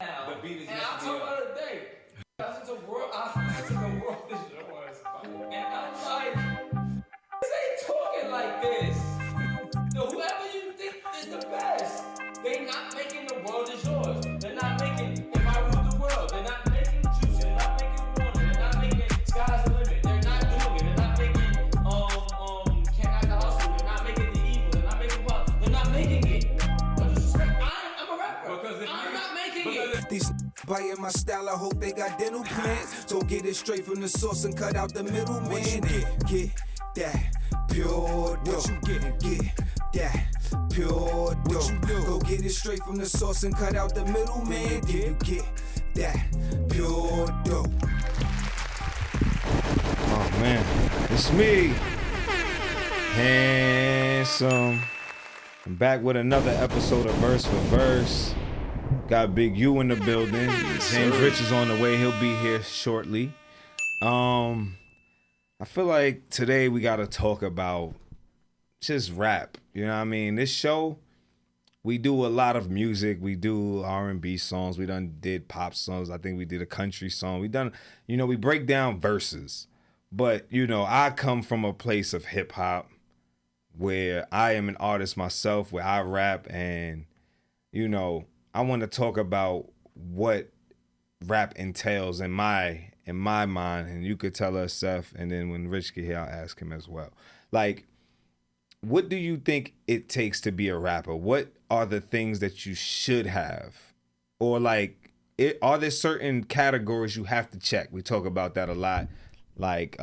now. The beat is and I'm talking about a day. I listen to world is yours. And I'm like, this ain't talking like this. So whoever you think is the best, they not making the world is yours. They're not making If I Rule the World. They're not making Juice. They're not making Warner. They're not making Sky's the Limit. They're not doing it. They're not making Can't Act the Hustle. They're not making The Evil. They're not making Pop. They're not making it. No disrespect. I'm a rapper. I'm not making it. These buying my style, I hope they got dental plans. So get it straight from the source and cut out the middleman. Get that pure dough. Get that pure dough. Go get it straight from the source and cut out the middleman. Then you get that pure dough. Oh man, it's me, Handsome. I'm back with another episode of Verse for Verse. Got Big U in the building. James Rich is on the way. He'll be here shortly. I feel like today we got to talk about just rap. You know what I mean? This show, we do a lot of music. We do R&B songs. We did pop songs. I think we did a country song. We break down verses. But, I come from a place of hip hop where I am an artist myself, where I rap, and, I want to talk about what rap entails in my mind, and you could tell us, Seth, and then when Rich get here, I'll ask him as well. Like, what do you think it takes to be a rapper? What are the things that you should have? Or are there certain categories you have to check? We talk about that a lot, like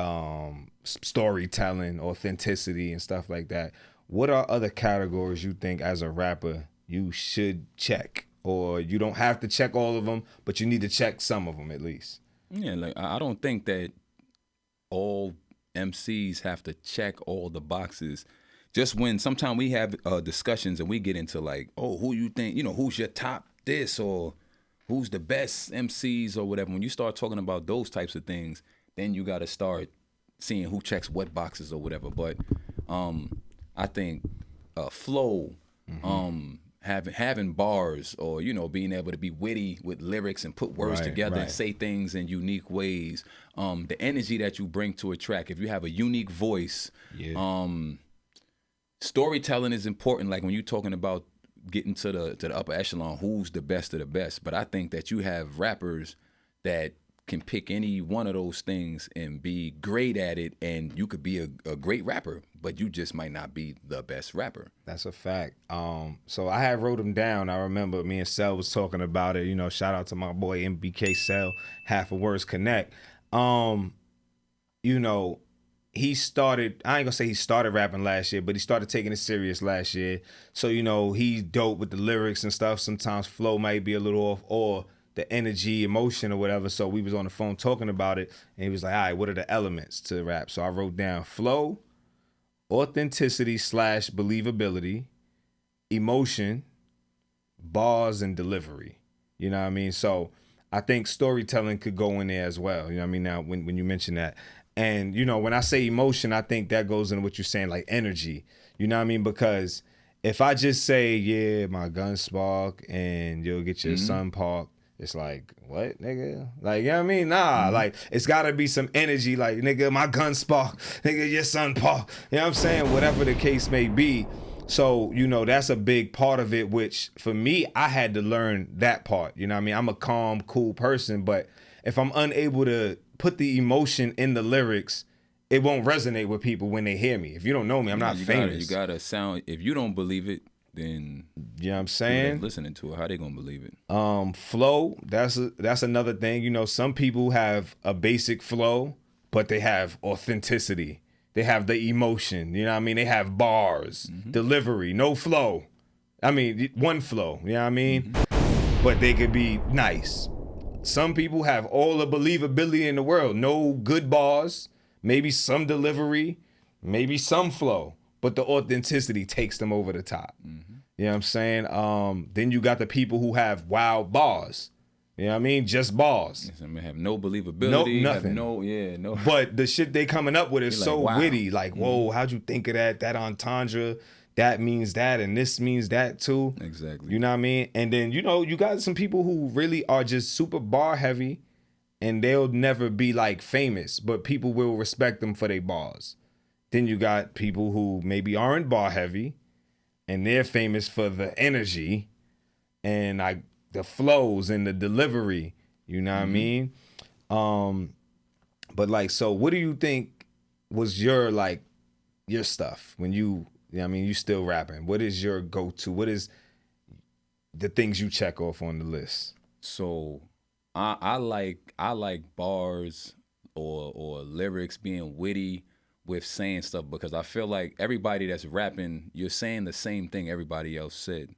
storytelling, authenticity, and stuff like that. What are other categories you think as a rapper you should check? Or you don't have to check all of them, but you need to check some of them at least. Yeah, I don't think that all MCs have to check all the boxes. Just when sometimes we have discussions and we get into who you think, who's your top this, or who's the best MCs or whatever. When you start talking about those types of things, then you got to start seeing who checks what boxes or whatever. But I think flow, having bars, or being able to be witty with lyrics and put words together and say things in unique ways, the energy that you bring to a track, if you have a unique voice, storytelling is important. Like when you're talking about getting to the upper echelon, who's the best of the best. But I think that you have rappers that can pick any one of those things and be great at it, and you could be a great rapper, but you just might not be the best rapper. That's a fact. So I had wrote them down. I remember me and Cell was talking about it. Shout out to my boy MBK Cell, Half a Words Connect. He started, I ain't gonna say he started rapping last year, but he started taking it serious last year. So, he's dope with the lyrics and stuff. Sometimes flow might be a little off, or the energy, emotion, or whatever. So we was on the phone talking about it, and he was like, all right, what are the elements to rap? So I wrote down flow, authenticity / believability, emotion, bars, and delivery. You know what I mean? So I think storytelling could go in there as well. You know what I mean? Now, when you mention that. And, when I say emotion, I think that goes into what you're saying, like energy. You know what I mean? Because if I just say, yeah, my gun spark and you'll get your son parked, it's like, what, nigga? Like, you know what I mean? Nah, like, it's got to be some energy, like, nigga, my gun spark, nigga, your son park. You know what I'm saying? Whatever the case may be. So, that's a big part of it, which, for me, I had to learn that part. You know what I mean? I'm a calm, cool person, but if I'm unable to put the emotion in the lyrics, it won't resonate with people when they hear me. If you don't know me, I'm not famous. You gotta sound, if you don't believe it, then you know what I'm saying? Listening to it, how they gonna believe it? Flow, that's another thing. Some people have a basic flow, but they have authenticity. They have the emotion. You know what I mean? They have bars, delivery, no flow. I mean, one flow. You know what I mean? But they could be nice. Some people have all the believability in the world. No good bars, maybe some delivery, maybe some flow, but the authenticity takes them over the top. You know what I'm saying? Then you got the people who have wild bars. You know what I mean? Just bars. Yes, I mean, have no believability. No, nothing. No. But the shit they coming up with is so wow. witty. Like, whoa, how'd you think of that? That entendre, that means that and this means that too. Exactly. You know what I mean? And then, you know, you got some people who really are just super bar heavy and they'll never be like famous, but people will respect them for their bars. Then you got people who maybe aren't bar heavy and they're famous for the energy and like the flows and the delivery. You know what I mean? But like, so what do you think was your stuff when you know what I mean, you still rapping? What is your go-to? What is the things you check off on the list? So I like bars or lyrics being witty with saying stuff, because I feel like everybody that's rapping, you're saying the same thing everybody else said.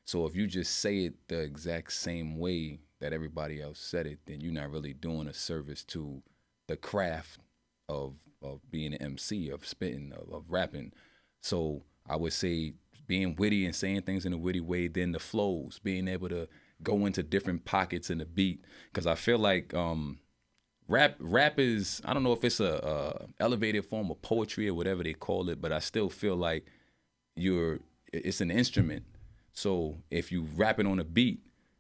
So if you just say it the exact same way that everybody else said it, then you're not really doing a service to the craft of being an MC, of spitting, of rapping. So I would say being witty and saying things in a witty way, then the flows, being able to go into different pockets in the beat. Because I feel like rap is, I don't know if it's a elevated form of poetry or whatever they call it, but I still feel like it's an instrument. So if you rapping on a beat,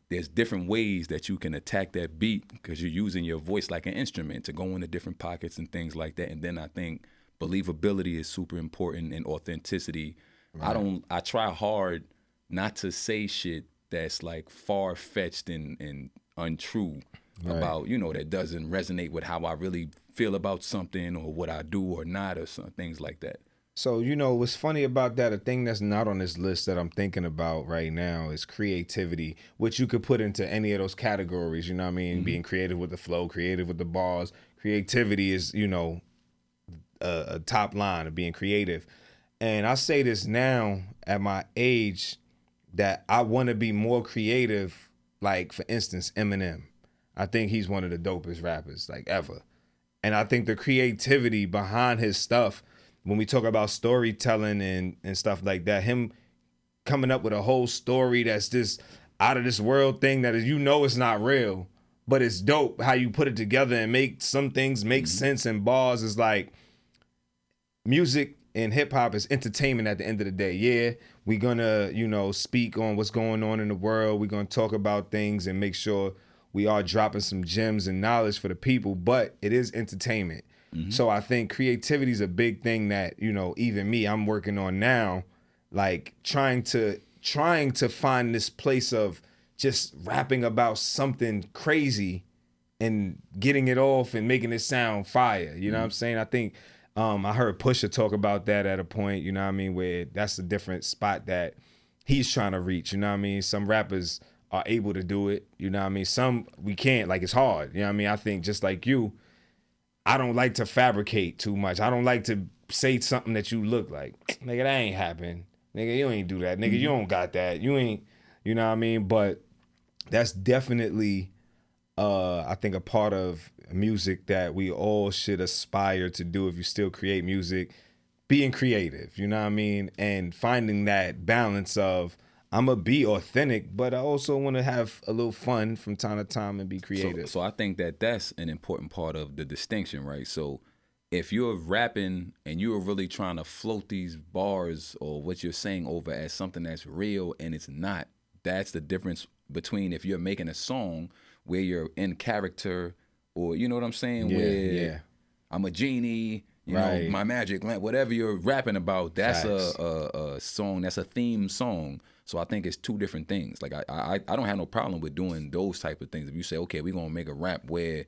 there's different ways that you can attack that beat because you're using your voice like an instrument to go into different pockets and things like that. And then I think believability is super important, and authenticity. Right. I try hard not to say shit that's like far-fetched and untrue. Right. About, you know, that doesn't resonate with how I really feel about something or what I do or not, or some things like that. So, you know, what's funny about that, a thing that's not on this list that I'm thinking about right now is creativity, which you could put into any of those categories, you know what I mean? Mm-hmm. Being creative with the flow, creative with the bars. Creativity is, you know, a top line of being creative. And I say this now at my age that I want to be more creative. Like, for instance, Eminem. I think he's one of the dopest rappers like ever. And I think the creativity behind his stuff, when we talk about storytelling and stuff like that, him coming up with a whole story that's just out of this world thing that is, you know, it's not real, but it's dope how you put it together and make some things make sense. And bars is like, music and hip hop is entertainment at the end of the day. Yeah, we're gonna, you know, speak on what's going on in the world. We're gonna talk about things and make sure we are dropping some gems and knowledge for the people, but it is entertainment. Mm-hmm. So I think creativity is a big thing that, you know, even me, I'm working on now, like trying to find this place of just rapping about something crazy and getting it off and making it sound fire. You know what I'm saying? I think I heard Pusha talk about that at a point, you know what I mean, where that's a different spot that he's trying to reach, you know what I mean? Some rappers are able to do it, you know what I mean? Some we can't, like it's hard, you know what I mean? I think just like you, I don't like to fabricate too much. I don't like to say something that you look like, nigga, that ain't happen. Nigga, you ain't do that. Nigga, you don't got that. You ain't, you know what I mean? But that's definitely, I think, a part of music that we all should aspire to do if you still create music. Being creative, you know what I mean? And finding that balance of, I'm going to be authentic, but I also want to have a little fun from time to time and be creative. So I think that that's an important part of the distinction, right? So if you're rapping and you're really trying to float these bars or what you're saying over as something that's real and it's not, that's the difference between if you're making a song where you're in character, or you know what I'm saying? Where I'm a genie, you know, my magic lamp, whatever you're rapping about, that's a song, that's a theme song. So I think it's two different things. Like I don't have no problem with doing those type of things. If you say, okay, we're gonna make a rap where,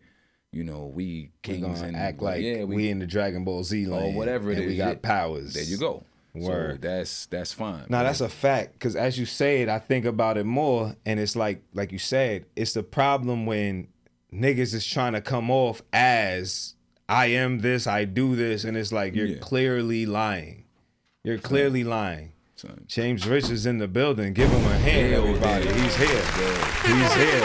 you know, we kings and act like we in the Dragon Ball Z land or whatever it is, we got powers. There you go. Word. So that's fine. No, that's a fact. Because as you say it, I think about it more, and it's like you said, it's the problem when niggas is trying to come off as I am this, I do this, and it's like you're clearly lying. You're clearly lying. James Rich is in the building. Give him a hand, everybody. He's here. He's here.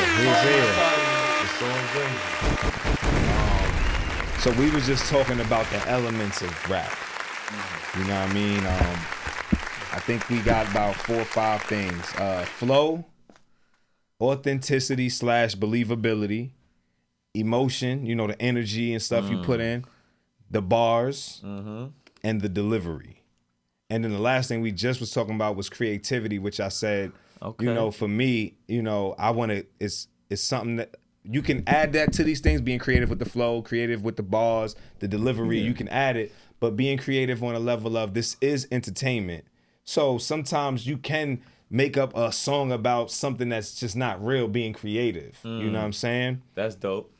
So we was just talking about the elements of rap. You know what I mean? I think we got about 4 or 5 things. Flow, authenticity / believability, emotion, you know, the energy and stuff you put in, the bars, and the delivery. And then the last thing we just was talking about was creativity, which I said, Okay. you know, for me, you know, I want to, it's something that you can add that to these things, being creative with the flow, creative with the bars, the delivery, you can add it, but being creative on a level of this is entertainment. So sometimes you can make up a song about something that's just not real, being creative. You know what I'm saying? That's dope.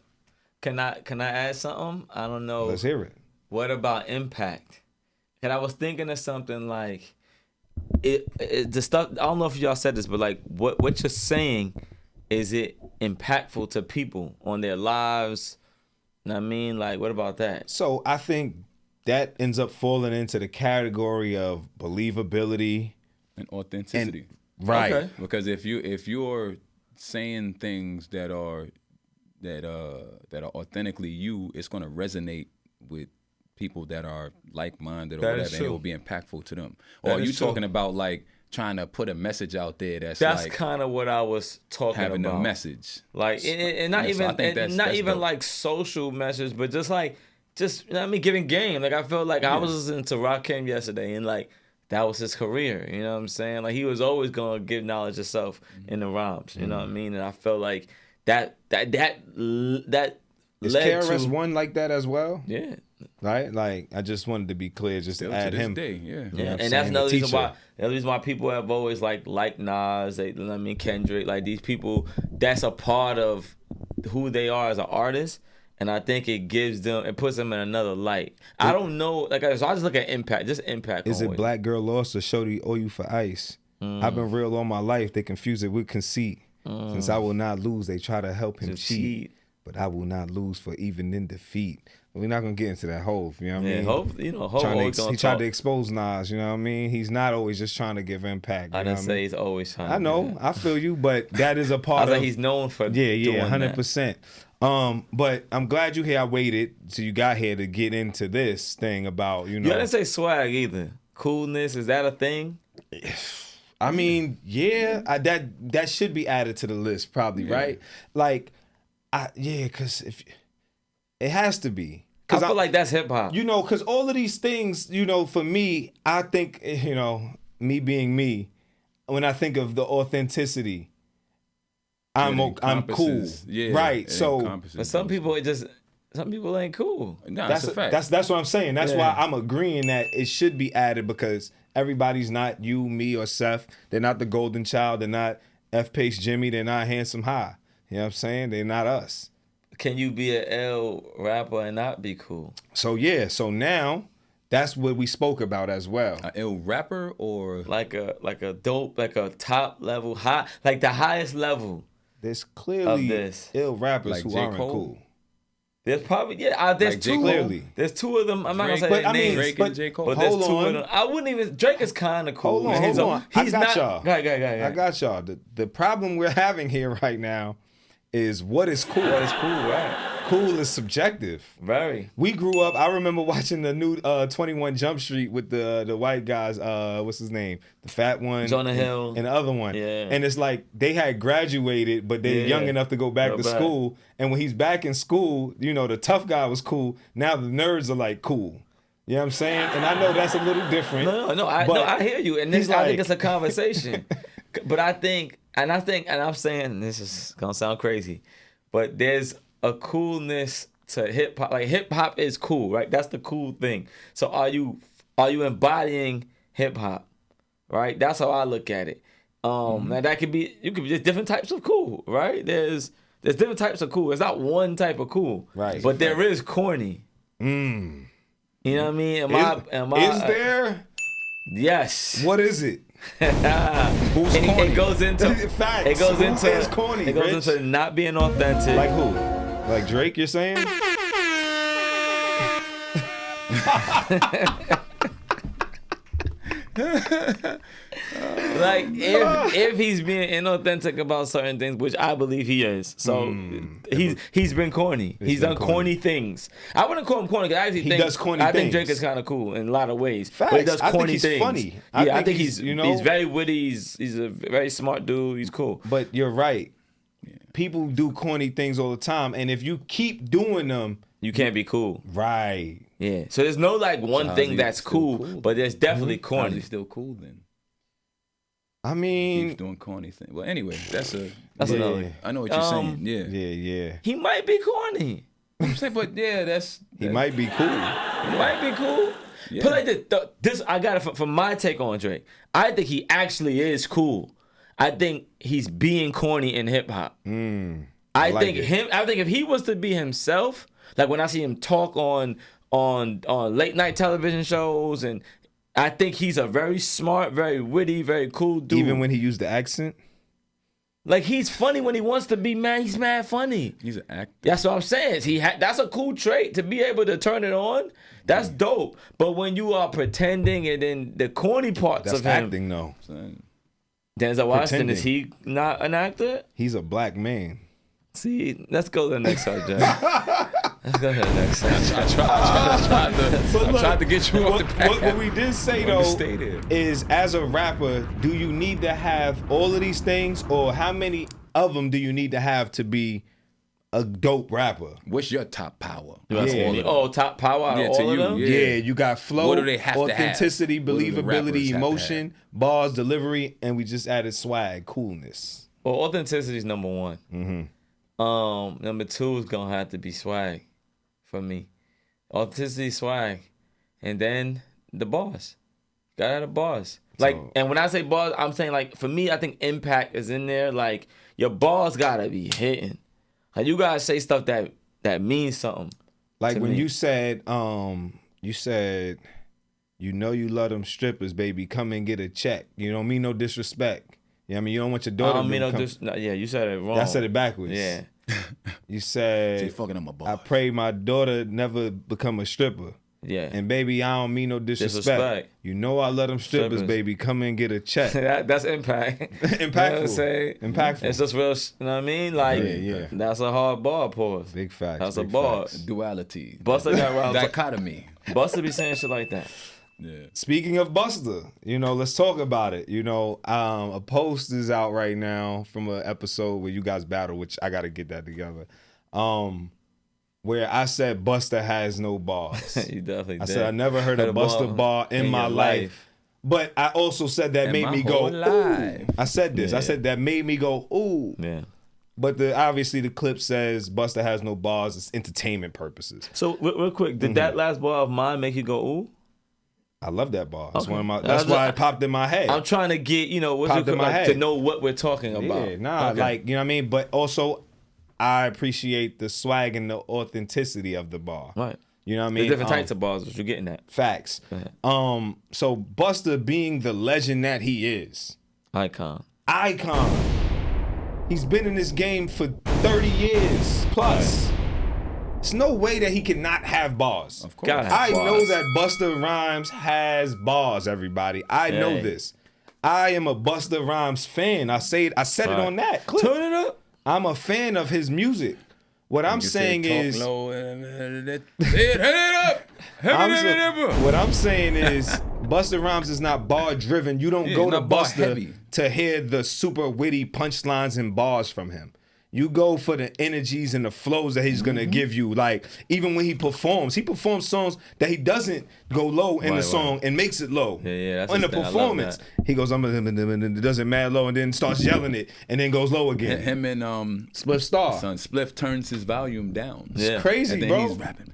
Can I add something? I don't know. Let's hear it. What about impact? And I was thinking of something like the stuff. I don't know if y'all said this, but like what you're saying, is it impactful to people on their lives? You know what I mean? Like, what about that? So I think that ends up falling into the category of believability And authenticity. Right. Okay. Because if you're saying things that are authentically you, it's going to resonate with people that are like-minded or That whatever, is and it true. will be impactful to them. That Or are you is true. talking about like trying to put a message out there that's like kind of what I was talking having about. a message? Like, and not Yeah, so I even, think that's not even dope. like social message, but just you know what I mean, giving game. Like, I felt like I was listening to Rakim yesterday, and like that was his career. You know what I'm saying? Like, he was always gonna give knowledge of self in the rhymes. You know what I mean? And I felt like that Is led KRS to One like that as well? yeah. Right? Like, I just wanted to be clear, just Still to add to this him. day, yeah. You know what Yeah, I'm and that's saying? another The reason teacher. why people have always like Nas, you know what I mean, Kendrick, like these people, that's a part of who they are as an artist, and I think it puts them in another light. I don't know, like, so I just look at impact, just impact. Is on it it. Black Girl Lost or Shorty Owe You for Ice? I've been real all my life. They confuse it with conceit. Since I will not lose, they try to help him To cheat. cheat. But I will not lose for even in defeat. We're not gonna get into that whole, you know what I Yeah, mean? Hov, you know, Hov Trying always to, gonna he tried talk. to expose Nas, you know what I mean? He's not always just trying to give impact. I You know didn't what I say mean? he's always trying. I know, to do that. I feel you, but that is a I part was of like, he's known for yeah, doing 100%. But I'm glad you here. I waited till you got here to get into this thing about, you know. You didn't say swag either. Coolness, is that a thing? I mean, yeah, that should be added to the list, probably, right? Like, because if it has to be, I feel like that's hip hop. you know, because all of these things, you know, for me, I think, you know, me being me, when I think of the authenticity, I'm cool, encompasses- yeah, right? it So encompasses But some those. people ain't cool. Nah, that's that's a fact. that's what I'm saying. That's Yeah. why I'm agreeing that it should be added, because everybody's not you, me, or Seth. They're not the golden child. They're not F Pace Jimmy. They're not Handsome High. You know what I'm saying? They're not us. Can you be an L rapper and not be cool? So yeah. So now that's what we spoke about as well. An ill rapper or Like a dope, like a top level, high, like the highest level. There's clearly this. ill rappers Like who J. aren't Cole? cool. There's probably there's Like J. two. Cole? Clearly. There's two of them. I'm not gonna Drake, say But their I mean, names, Drake but and J. Cole. but there's hold two on. of them. I wouldn't even. Drake is kind of cool. Hold on, He's hold on. He's I got not. y'all. Go ahead. I got y'all. The problem we're having here right now is what is cool. That is cool, right? Cool is subjective. Very. We grew up. I remember watching the new 21 Jump Street with the white guys. What's his name? The fat one, Jonah and, Hill. and the other one. Yeah. And it's like they had graduated, but they're Yeah. young enough to go back Go to back. school. And when he's back in school, you know, the tough guy was cool. Now the nerds are like cool. You know what I'm saying? And I know that's a little different. No, but I hear you, and he's this, I think like- it's a conversation. But I think, and I'm saying this is gonna sound crazy, but there's a coolness to hip hop. Like, hip hop is cool, right? That's the cool thing. So are you embodying hip hop, right? That's how I look at it. Now that could be, there's different types of cool, right? There's different types of cool. It's not one type of cool, Right. But there is corny. You know what I mean? Is there? Yes. What is it? Who's corny? It goes into Facts. It goes Who into is corny, It goes Rich? into not being authentic. Like who? Like Drake, you're saying? Like, if he's being inauthentic about certain things, which I believe he is, so he's been corny. He's been done corny. corny things. I wouldn't call him corny because I actually think does corny I think Drake things. is kind of cool in a lot of ways. Facts. But he does I think corny he's things. funny. I think he's you know, he's very witty. He's a very smart dude. He's cool. But you're right. People do corny things all the time, and if you keep doing them, You can't be cool. right, Yeah. So there's no like one how's thing he that's still cool, cool? but there's definitely How's corny. he still cool then? I Keeps mean, doing corny thing. Well, anyway, that's another. I know what you're saying. Yeah. yeah. He might be corny. I'm saying, but yeah, He might be cool. He might be cool. Yeah. Put like this. I got it from my take on Drake. I think he actually is cool. I think he's being corny in hip hop. I like think it. if he was to be himself, like when I see him talk on late night television shows, and I think he's a very smart, very witty, very cool dude. Even when he used the accent. like he's funny when he wants to be mad, he's mad funny. He's an actor. That's what I'm saying. That's a cool trait to be able to turn it on. That's dope. But when you are pretending and then the corny parts That's of him, acting, though. Denzel Washington, Pretending. is he not an actor? He's a black man. See, let's go to the next subject. Let's go to the next subject. I tried to get you off the path. What we did say, On the though, stated. is as a rapper, do you need to have all of these things, or how many of them do you need to have to be a dope rapper? What's your top power? Yeah. Oh, top power out Yeah, of to all you, of them? yeah. Yeah, you got flow, What do they have to have? authenticity, What do the rappers have believability, to emotion, bars, delivery, and we just added swag, coolness. Well, authenticity is number one. Number two is gonna have to be swag for me. Authenticity, swag, and then the bars. Gotta have the bars. Like, and when I say bars, I'm saying like for me, I think impact is in there. Like your bars gotta be hitting. Like you gotta say stuff that means something. Like to when me. you said, you know you love them strippers, baby. Come and get a check. You don't mean no disrespect. You know what I mean? You don't want your I daughter don't mean to no come. yeah, you said it wrong. I said it backwards. Yeah. You Say said, fucking on my boss. I pray my daughter never become a stripper. Yeah. And baby, I don't mean no disrespect. Disrespect. You know I love them strippers, baby. Come and get a check. That's impact. Impactful. You know what I'm saying? Impactful. It's just real, you know what I mean? Like, Yeah. that's a hard bar, pause. Big facts. That's a big bar. facts. Duality. Busta got around. Dichotomy. Busta be saying shit like that. Yeah. Speaking of Busta, let's talk about it. A post is out right now from an episode where you guys battle, which I got to get that together. Where I said Busta has no bars. You definitely I did. said I never heard a Busta bar in my your life. But I also said that made my me go, whole life. ooh. I said this. I Yeah. said that made me go, ooh. Yeah. But obviously the clip says Busta has no bars. It's entertainment purposes. So real quick, did that last bar of mine make you go ooh? I love that bar. It's Okay. one of my. That's why it popped in my head. I'm trying to get what's Popped it in my called, head. to know what we're talking about. Yeah, nah, Okay. like, you know what I mean? But also, I appreciate the swag and the authenticity of the bar. Right. You know what I mean? There's different types of bars, what you're getting at. Facts. ahead. So Busta being the legend that he is, Icon. he's been in this game for 30 years plus. There's no way that he cannot have bars. Of course. Gotta have I bars. know that Busta Rhymes has bars, everybody. I know Hey. this. I am a Busta Rhymes fan. I said it Right. on that clip. Turn it up. I'm a fan of his music. What I'm saying is, what I'm saying is, Busta Rhymes is not bar driven. You don't Yeah, go to not bar Busta heavy. to hear the super witty punchlines and bars from him. You go for the energies and the flows that he's gonna give you. Like, even when he performs songs that he doesn't go low in the Right, song right. and makes it low. Yeah, that's in the his thing. I love performance, he goes, it doesn't mad low, and then starts yelling it, and then goes low again. Him and Spliff Star. son Spliff turns his volume down. Yeah. Crazy, And then bro. he's rapping.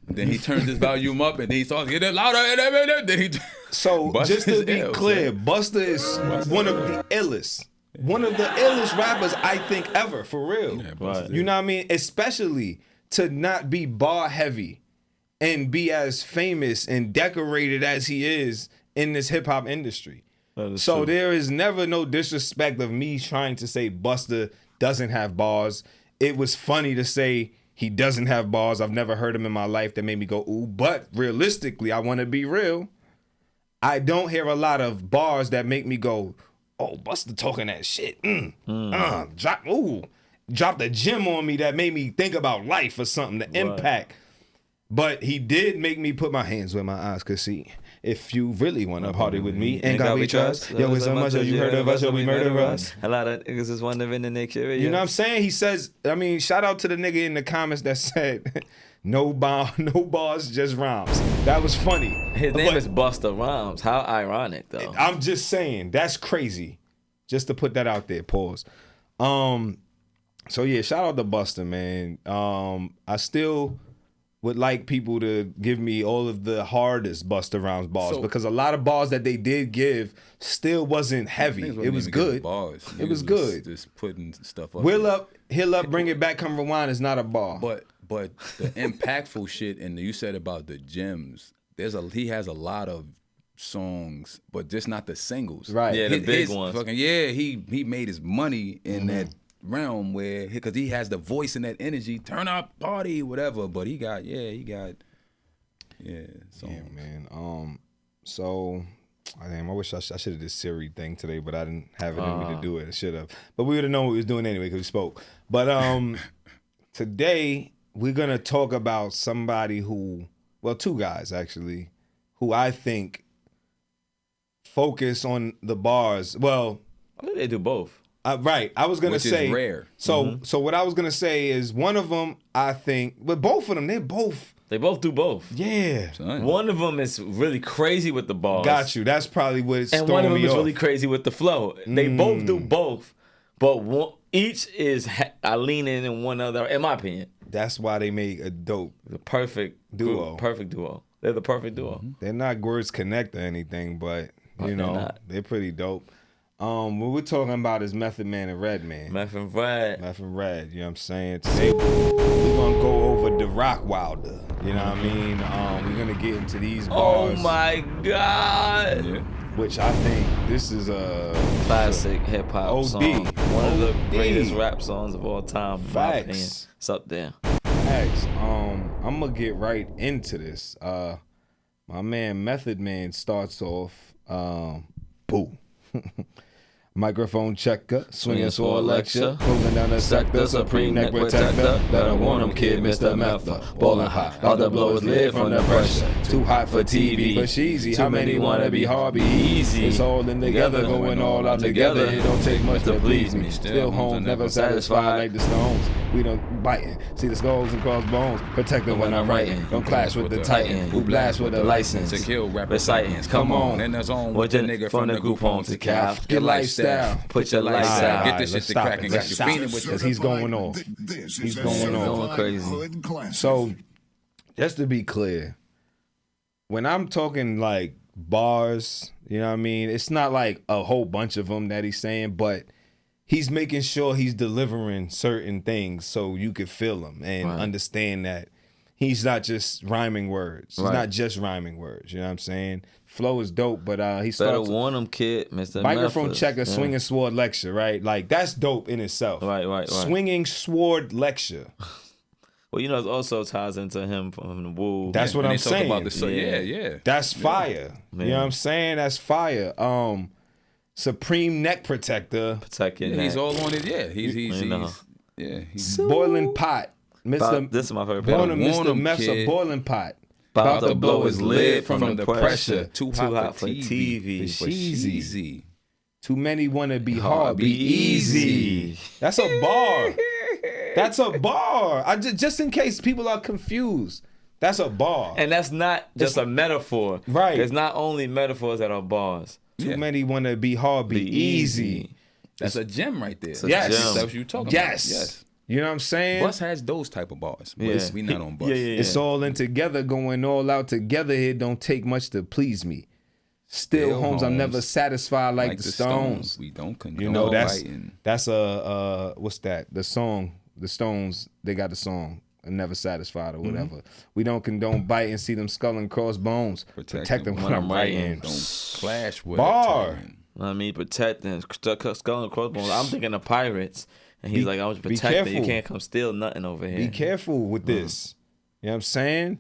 And then he turns his volume up, and then he starts getting louder. And then he. So Busta just to is be ill, clear, son. Busta is one of the illest. One of the illest rappers I think ever, for real. Busta You know what I mean? Especially to not be bar heavy and be as famous and decorated as he is in this hip hop industry. So there is never no disrespect of me trying to say Busta doesn't have bars. It was funny to say he doesn't have bars. I've never heard him in my life that made me go, ooh. But realistically, I want to be real. I don't hear a lot of bars that make me go, oh, Busta talking that shit. Drop the gem on me that made me think about life or something, the impact. But he did make me put my hands where my eyes could see. If you really want to party with me, ain't got we trust. Yo, it's so much of you heard of us, or we murder us. A lot of niggas is wondering in their curious. You know what I'm saying? He says, shout out to the nigga in the comments that said, No bars, just rhymes. That was funny. His name is Busta Rhymes. How ironic, though. I'm just saying, that's crazy. Just to put that out there, pause. So yeah, shout out to Busta, man. I still would like people to give me all of the hardest Busta Rhymes bars because a lot of bars that they did give still wasn't heavy. It was good. It was good. Just putting stuff up. Heal up, bring it back, come rewind is not a bar. But the impactful shit, and you said about the gems. He has a lot of songs, but just not the singles. Right. Yeah, the big ones. He made his money in that realm where because he has the voice and that energy, turn up, party, whatever. But he got songs. Yeah, man. So I wish I should have did Siri thing today, but I didn't have it in me to do it. I should have. But we would have known what we was doing anyway because we spoke. But today we're gonna talk about somebody two guys actually, who I think focus on the bars. Well, I think they do both. Right. I was gonna say is rare. So what I was gonna say is one of them I think, but both of them they both do both. Yeah. One of them is really crazy with the bars. Got you. That's probably what's and throwing one of them me is off. really crazy with the flow. They both do both, but each is I lean in one other. In my opinion, that's why they make a dope the perfect duo. Perfect duo. They're the perfect duo. They're not words connect or anything, but they're pretty dope. What we're talking about is Method Man and Redman. Meth and Red. You know what I'm saying? Today we're gonna go over the Rockwilder. You know what I mean? We're gonna get into these bars. Oh my God. Yeah. Which I think this is a classic hip hop OD. song. One of the OD. greatest rap songs of all time. In my opinion. It's up there. Facts. I'm gonna get right into this. My man Method Man starts off boo. Microphone checker, swinging sword lecture, closing down the sector, supreme neck protector. Let him warn him, kid, Mr. Metha. Ballin' hot, all the blows lit from the pressure. Too hot for TV, but cheesy. How many wanna be hard, be easy? It's all in together, going all out together. It don't take much to please me. Still home, never satisfied like the Stones. We don't biting, see the skulls and crossbones. Protecting when I'm writing. Don't clash with the Titan, who blast with the license. To kill rappers, Recitants, come on. And that's on with the nigga from the group home to calf. Your lifestyle. Put your lights out. Get this shit to cracking. Got you feeling with because he's going off. He's going off. Crazy. So, just to be clear, when I'm talking like bars, you know what I mean? It's not like a whole bunch of them that he's saying, but he's making sure he's delivering certain things so you could feel them and understand that he's not just rhyming words. He's not just rhyming words. You know what I'm saying? Flow is dope, but he starts. Better warn him, kid, Mr. Microphone Memphis. checker, swinging sword lecture, right? Like that's dope in itself. Right. Swinging sword lecture. Well, it also ties into him from the Woo. That's what I'm saying. About the, That's fire. You know what I'm saying? That's fire. Supreme neck protector. Protect your neck. He's all on it. Yeah, he's boiling pot. Mr. This is my favorite part. Mr. Meth's a boiling pot. About to blow his lid from the pressure. Too hot for TV. For cheesy. Too many wanna be hard. Be easy. That's a bar. That's a bar. Just in case people are confused. That's a bar. And that's not just a metaphor. Right. There's not only metaphors that are bars. Too many wanna be hard. Be easy. That's a gem right there. Yes. That's what you talking about. Yes. You know what I'm saying? Bus has those type of bars. But we not on Bus. It's all in together, going all out together. It don't take much to please me. Still, Holmes, I'm never satisfied like the Stones. We don't condone that's a what's that? The song, the Stones, they got the song, Never Satisfied or whatever. We don't condone biting, see them skull and crossbones. Protect them when I'm writing. Don't clash with bar. I mean, protecting skull and crossbones. I'm thinking of pirates. And he's like, I was protected. You can't come steal nothing over here. Be careful with this. You know what I'm saying?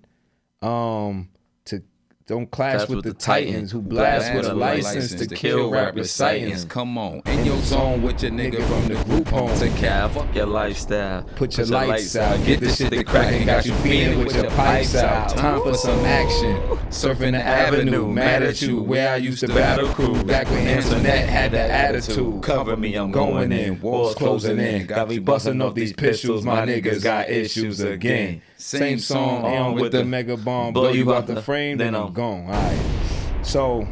don't clash with the Titans who blast with a license to kill rap recitants. Come on, in your zone with your nigga from the group home. Say, Cal, fuck your lifestyle. Put your lights out, get this shit to crackin', got you feeling with your pipes out. Time for some action, surfing the avenue, mad at you, where I used to battle crew. Back when internet had the attitude, cover me, I'm going in, walls closing in. Got me busting off these pistols, my niggas got issues again. Same song, on with the mega bomb, blow you out the frame, then I'm gone. All right, so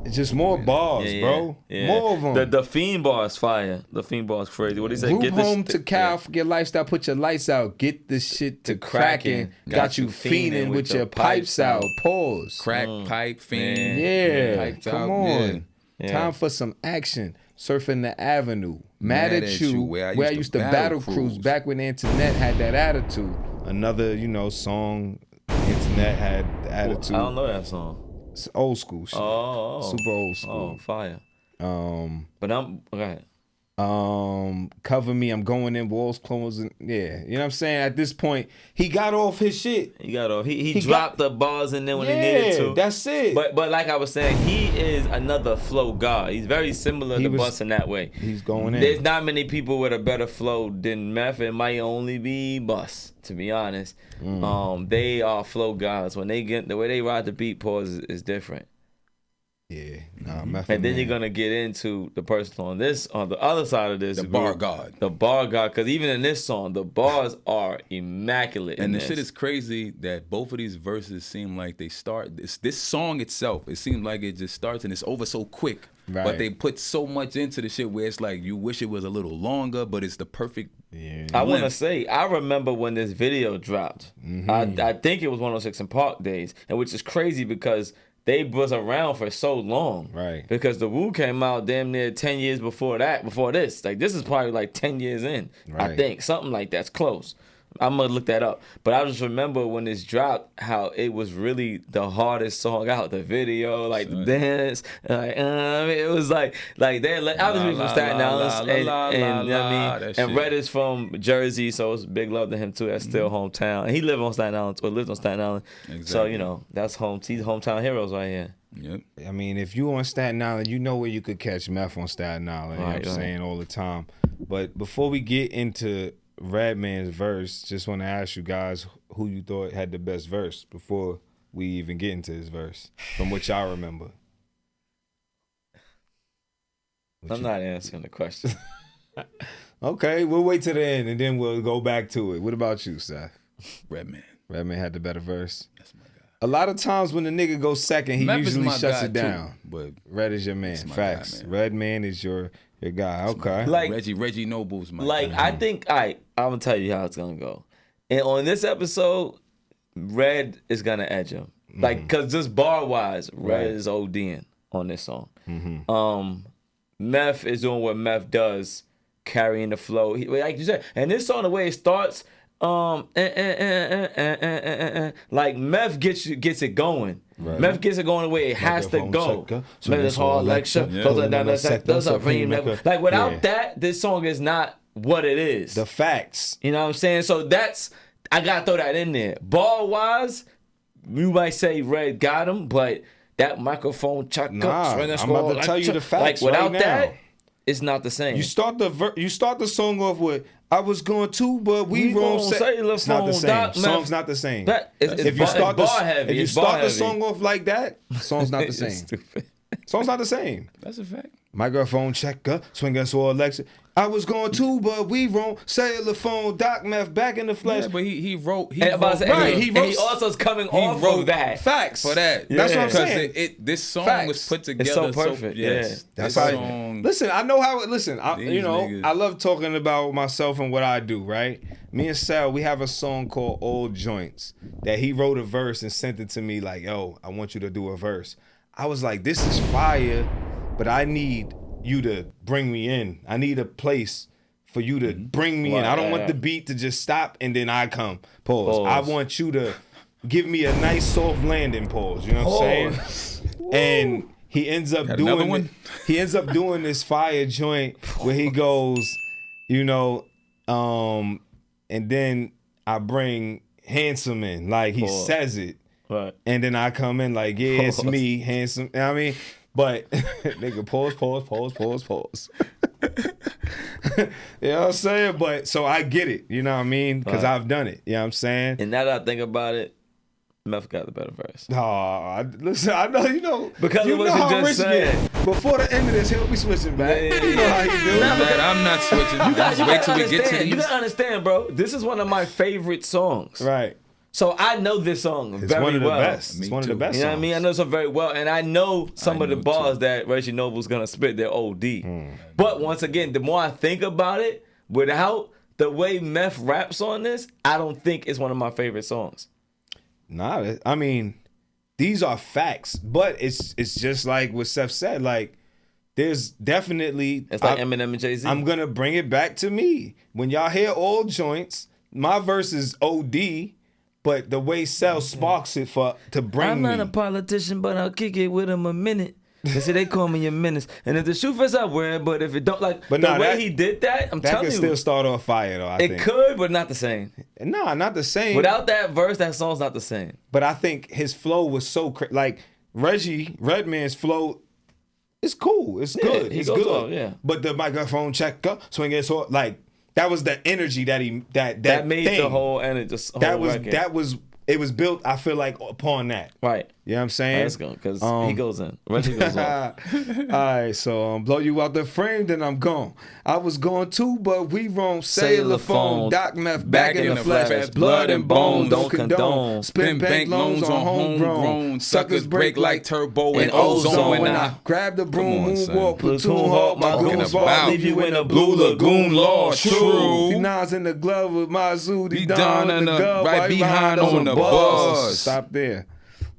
it's just more bars, bro. Yeah. More of them. The Fiend bar is fire. The Fiend bar is crazy. What he said? Group Get this home to Cal, forget lifestyle, put your lights out, get this shit to cracking. Got you fiending with your pipes out. Pause. Crack pipe fiend. Yeah, Pipes come out, on. yeah. Time for some action. Surfing the avenue. Mad at you, where I used to battle cruise back when the internet had that attitude. Another, song, internet had the attitude. I don't know that song. It's old school shit. Oh. Super old school. Oh, fire. But I'm okay. Cover me, I'm going in, walls closing. Yeah, you know what I'm saying? At this point, he got off his shit. He got off. He dropped the bars in there when he Yeah, needed to. that's it. But like I was saying, he is another flow god. He's very similar to Bus in that way. He's going in. There's not many people with a better flow than Meth. It might only be Bus, to be honest. They are flow gods. When they get the way they ride the beat, pause is different. Yeah, Meth. And then you're gonna get into the person on the other side of this, The bar god. the bar god. Because even in this song, the bars are immaculate. And the shit is crazy that both of these verses seem like they start this song itself. It seems like it just starts and it's over so quick. Right. But they put so much into the shit where it's like you wish it was a little longer, but it's the perfect. Yeah. I want to say, I remember when this video dropped. I think it was 106 in Park days, and which is crazy because they was around for so long. Right. Because the Wu came out damn near 10 years before this. Like, this is probably like 10 years in, I Right. think. Something like that's close. I'm going to look that up. But I just remember when this dropped, how it was really the hardest song out. The video, like the dance. Like, it was like they're like, obviously from Staten Island. And you know what I mean? And Red is from Jersey, so it's big love to him too. That's still hometown. And he lived on Staten Island, or lived on Staten Island. Exactly. So, that's he's hometown heroes right here. Yep. I mean, if you on Staten Island, you know where you could catch Meth on Staten Island. You know what I'm saying? All the time. But before we get into Redman's verse, just want to ask you guys who you thought had the best verse before we even get into his verse, from what y'all remember. I'm not answering the question. Okay, we'll wait to the end and then we'll go back to it. What about you, Seth? Redman. Redman had the better verse. That's my guy. A lot of times when the nigga goes second, he Meth is usually my shuts guy it down. too, but Red is your man. my Facts. guy, man. Redman is your guy. Okay. Like, Reggie Noble's my Like, guy. I think, I'm going to tell you how it's going to go. And on this episode, Red is going to edge him. Like, because just bar-wise, Red is ODing on this song. Meth is doing what Meth does, carrying the flow. Like you said, and this song, the way it starts, like Meth gets it going. Right. Meth gets it going the way it has to go. Meth is hard lecture, closing down the sector, supreme. Like without that, this song is not what it is. The facts. You know what I'm saying? So I gotta throw that in there. Ball wise, you might say Red got him, but that microphone chuck Nah, up, I'm about to tell you the facts like without right now. that, it's not the same. You start the song off with "I was going to, but we We wrong." gon' say the It's not the phone, same. Doc, man. Song's not the same. If you start the song off like that, song's not the same. Stupid. Song's not the same. That's a fact. Microphone checker, swing us or Alexa. I was going to, but we wrong. Cellular phone, Doc Meth back in the flesh. Yeah, but he wrote. And about to say, Right, and he he wrote- also is coming he off wrote of that. Facts for that. That's what I'm Because saying. this song Facts. was put together It's so perfect, yes, yeah. That's this how. song. Listen, I know how. Listen, These you know, niggas. I love talking about myself and what I do. Right? Me and Sal, we have a song called "Old Joints" that he wrote a verse and sent it to me. Like, yo, I want you to do a verse. I was like, this is fire, but I need you to bring me in. I need a place for you to bring me in. I don't want the beat to just stop and then I come. Pause. I want you to give me a nice soft landing. Pause. You know what I'm saying? And he ends up Got another doing one? he ends up doing this fire joint where he goes, you know, and then I bring Handsome in. Like he says it. Right. And then I come in like, yeah, it's me, handsome. You know what I mean? But nigga, pause. You know what I'm saying? But so I get it, you know what I mean? Because I've done it. You know what I'm saying? And now that I think about it, Meth got the better verse. Listen, I know, you know, Because you of what know you how just Rich said. get. Before the end of this, he'll be switching back. You know how he do. Man, I'm not switching. You guys wait till we get to You these. gotta understand, bro. This is one of my favorite songs. Right. So I know this song It's very one of the well. best. Me It's one of too. the best You know what I songs. mean? I know so very well, and I know some of the know bars too. that Reggie Noble's gonna spit. They're OD. But once again, the more I think about it, without the way Meth raps on this, I don't think it's one of my favorite songs. Nah, I mean, these are facts, but it's just like what Seth said. Like, there's definitely It's like Eminem and Jay-Z. I'm gonna bring it back to me. When y'all hear all joints, my verse is OD, but the way Cell sparks it to bring I'm not me. a politician, but I'll kick it with him a minute. They say they call me a menace. And if the shoe fits, I wear it. But if it don't, like, But the nah, way that- he did that, I'm that telling could you. still start off fire though. I It think could, but not the same. Nah, not the same. Without that verse, that song's not the same. But I think his flow was so like Redman's flow. It's cool. It's Yeah, good. he It's goes good. off, yeah. But the microphone check up, swing it so like that was the energy that That made thing. the whole record. It was built. I feel like upon that. Right. You know what I'm saying? Let's go, because he goes in. Reggie goes off. All right, so blow you out the frame, then I'm gone. I was going too, but we wrong. Cellular phone, Doc Meth back in the flesh, blood and bone, don't condone. Spend bank loans on homegrown. Suckers break like turbo and ozone. When I grab the broom, Come on, son. moonwalk, platoon hawk, my Talking goons about ball, leave you in the blue lagoon. Law true. Nas in the glove with my zoo. He done in the right behind on the bus. Stop there.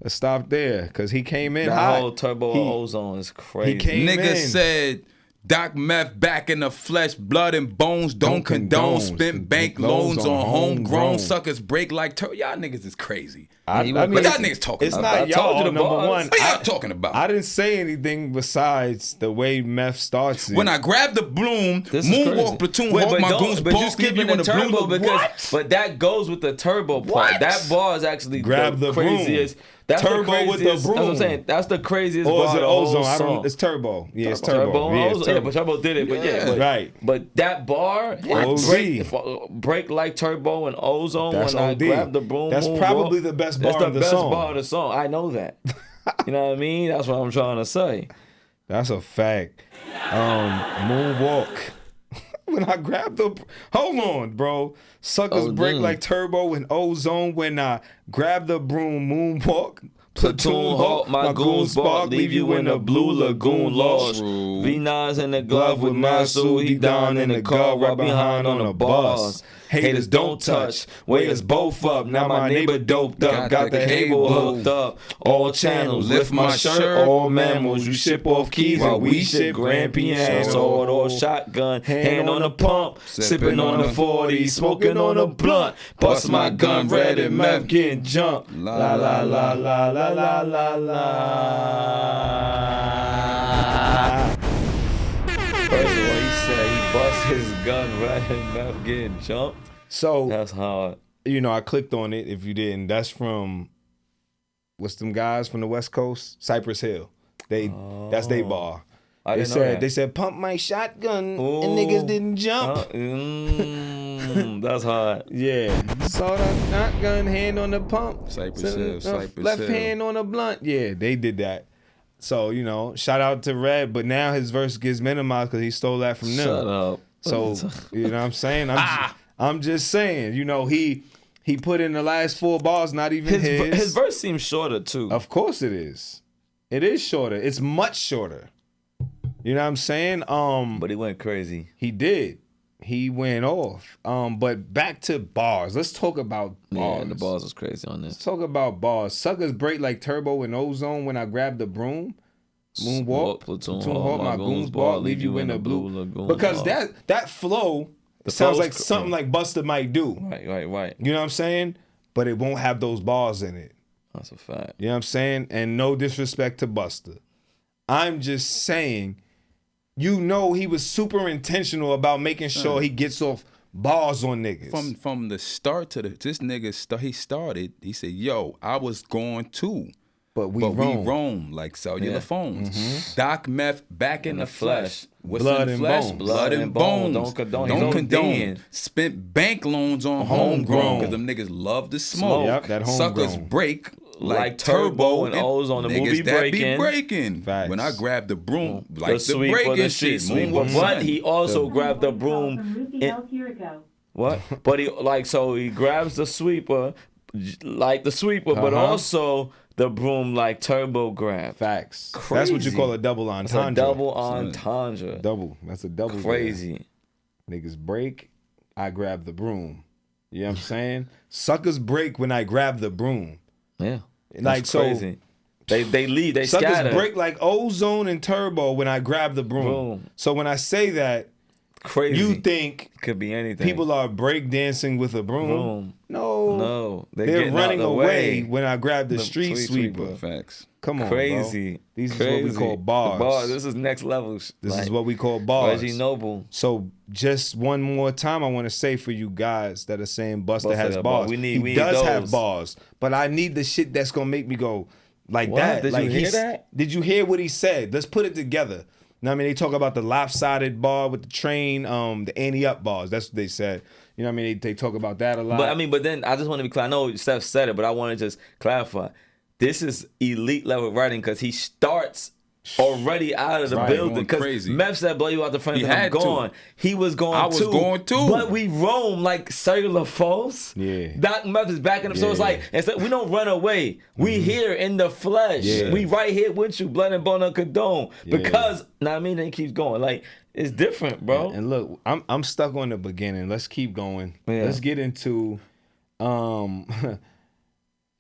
Let's stop there, cause he came in The hot. whole Turbo Ozone is crazy. He came Nigga in. said, Doc Meth back in the flesh, blood and bones, don't condone. Spend bank loans on homegrown. Suckers break like turbo. Y'all niggas is crazy. I mean, mean, what y'all niggas talking it's about? not I told y'all you the number bars. one. What y'all talking about? I didn't say anything besides the way Meth starts it. When I grab the bloom, This is crazy. moonwalk, platoon, Wait, hawk, my don't- goons, but you balls, give you skipping in the the turbo blue. because, What? but that goes with the turbo part. What? That bar is actually Grab the broom. craziest. That's Turbo the with the craziest. That's what I'm broom. saying. That's the craziest or is bar it of the whole ozone? I song. don't. It's turbo. Yeah, it's Turbo turbo. and Yeah, it's Ozone. Yeah, turbo. but Turbo did it. But yeah, but, Right. But that bar, OZ. break like Turbo and Ozone. That's when OD. I grab the broom, That's moonwalk, probably the best bar That's of the the best song. bar of the song. I know that. You know what I mean? That's what I'm trying to say. That's a fact. Moonwalk. When I grab the, hold on, bro. Suckers break like turbo and ozone. When I grab the broom, moonwalk. Platoon Hawk, my goon spark, leave you in the blue lagoon lost. True. V9's in the glove with my suit, he down in the car right behind on the bars. Haters don't touch, weigh us both up. Now my neighbor doped up, got the cable hooked up. All channels, lift my shirt, all mammals. You ship off keys while we ship grand piano. Sword or shotgun, hand on the pump, sipping on the 40, smoking on a blunt. Bust my gun, red and meth getting jumped. La la la la la la la la. First of all, he said he bust his gun, red and meth getting jumped. So That's hard. you know, I clicked on it. If you didn't, that's from what's them guys from the West Coast, Cypress Hill. That's they bar. I They didn't know said that. they said pump my shotgun Ooh. and niggas didn't jump. That's hard. Yeah. Saw that shotgun, hand on the pump. Cypress Hill, Cypress left Hill. hand on the blunt. Yeah, they did that. So, you know, shout out to Red, but now his verse gets minimized because he stole that from them. Shut up. So, you know what I'm saying? I'm just saying, you know, he put in the last 4 bars, not even his. His verse seems shorter too. Of course it is. It is shorter. It's much shorter. You know what I'm saying? But he went crazy. He did. He went off. But back to bars. Let's talk about bars. Yeah, the bars was crazy on this. Let's talk about bars. Suckers break like turbo and ozone when I grab the broom. Moonwalk, Platoon Hawk, my goons ball, leave you in the blue lagoon. Because lost. that flow The sounds flow's like something like Busta might do. Right. You know what I'm saying? But it won't have those bars in it. That's a fact. You know what I'm saying? And no disrespect to Busta. I'm just saying, you know, he was super intentional about making sure he gets off bars on niggas. From the start to this nigga, he started. He said, "Yo, I was going to, but we roam. roam like cellular Yeah. phones. Doc Meth back in the flesh. What's Blood in the and flesh? bone. Blood and bones. Don't condone. Don't He's condone. ODing. Spent bank loans on Homegrown. homegrown because them niggas love to smoke. Yep, that Suckers homegrown. break Like Turbo and O's on the niggas movie that Breaking. be breaking. Facts. When I grab the broom, like the sweep or breaking the street shit. sweep. Moonwalk But Sun. he also grabbed the broom. From Ruthie Bell Kirikou. What? But he grabs the sweeper, like the sweeper, but also the broom like Turbo grab. Facts. That's what you Crazy. call a double It's a entendre. double entendre. Double. That's a double. Crazy. Niggas break, I grab the broom. You know what I'm saying? Suckers break when I grab the broom. Yeah. Like, That's so- crazy. They leave. They Suckers scatter. break like Ozone and Turbo when I grab the broom. Boom. So when I say that, Crazy. you think Could be anything. people are break dancing with a broom? Broom. No. No. They're getting out running the away way. when I grab the The street street sweeper. Facts. Come on, Crazy. bro. These Crazy. is what we call bars. The bars. This is next level. This is what we call bars. Reggie Noble. So just one more time, I want to say for you guys that are saying Busta Busta has got bars. bars. We he need does have those. bars, but I need the shit that's gonna make me go like What? that. Did like you hear that? Did you hear what he said? Let's put it together. Now, I mean, they talk about the lopsided bar with the train, the ante up bars. That's what they said. You know what I mean? They talk about that a lot. But then I just want to be clear. I know Steph said it, but I want to just clarify. This is elite level writing because he starts already out of the Right, building. going Because crazy. Meth said, blow you out the frame. He I'm had to. gone. He was going I was going too. But we roam like cellular phones. Yeah. Doc Meth is backing up. So it's Yeah. like, instead, we don't run away. We here in the flesh. Yeah. We right here with you, blood and bone and condone. Yeah. Because, know what I mean? It keeps going. Like, it's different, bro. And look, I'm stuck on the beginning. Let's keep going. Yeah. Let's get into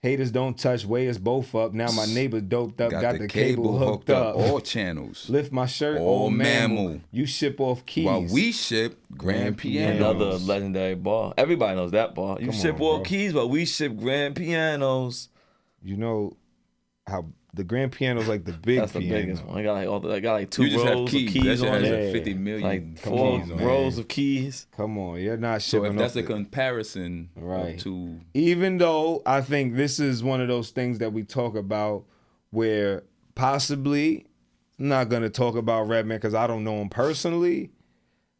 haters don't touch, weigh us both up. Now my neighbor doped up, got the cable hooked up. all channels. Lift my shirt, All old mammal. mammal. You ship off keys. While we ship grand pianos. Another legendary bar. Everybody knows that bar. You Come ship on, all bro. keys, but we ship grand pianos. You know how the grand piano's like the big That's the piano. biggest one. I got like 2 You just have rows keys. of keys That shit on has it. Yeah. 50 million Like Come 4 on, man. rows of keys. Come on, you're not So shipping if that's off a the- comparison Right. to Even though I think this is one of those things that we talk about where possibly I'm not gonna talk about Redman because I don't know him personally,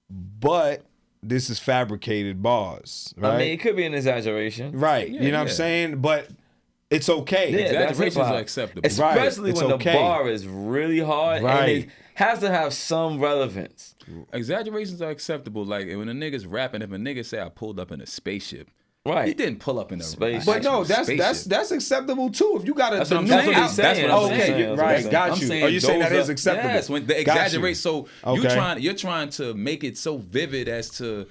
but this is fabricated bars, right? I mean, it could be an exaggeration. right. You know what I'm yeah. saying? But it's okay. Yeah, that's exaggerations hip-hop. are acceptable. Especially It's when okay. the bar is really hard and Right. it has to have some relevance. Exaggerations are acceptable. Like when a nigga's rapping, if a nigga say I pulled up in a spaceship, Right. he didn't pull up in a Spaceship. But no, actual that's acceptable too. If you got That's the what I'm new saying. what he's That's what saying. I'm Oh, saying. okay, That's what I'm right, saying. got I'm you. saying Are you saying that those is acceptable? Yes, when they Got you. exaggerate, so Okay. you're trying to make it so vivid as to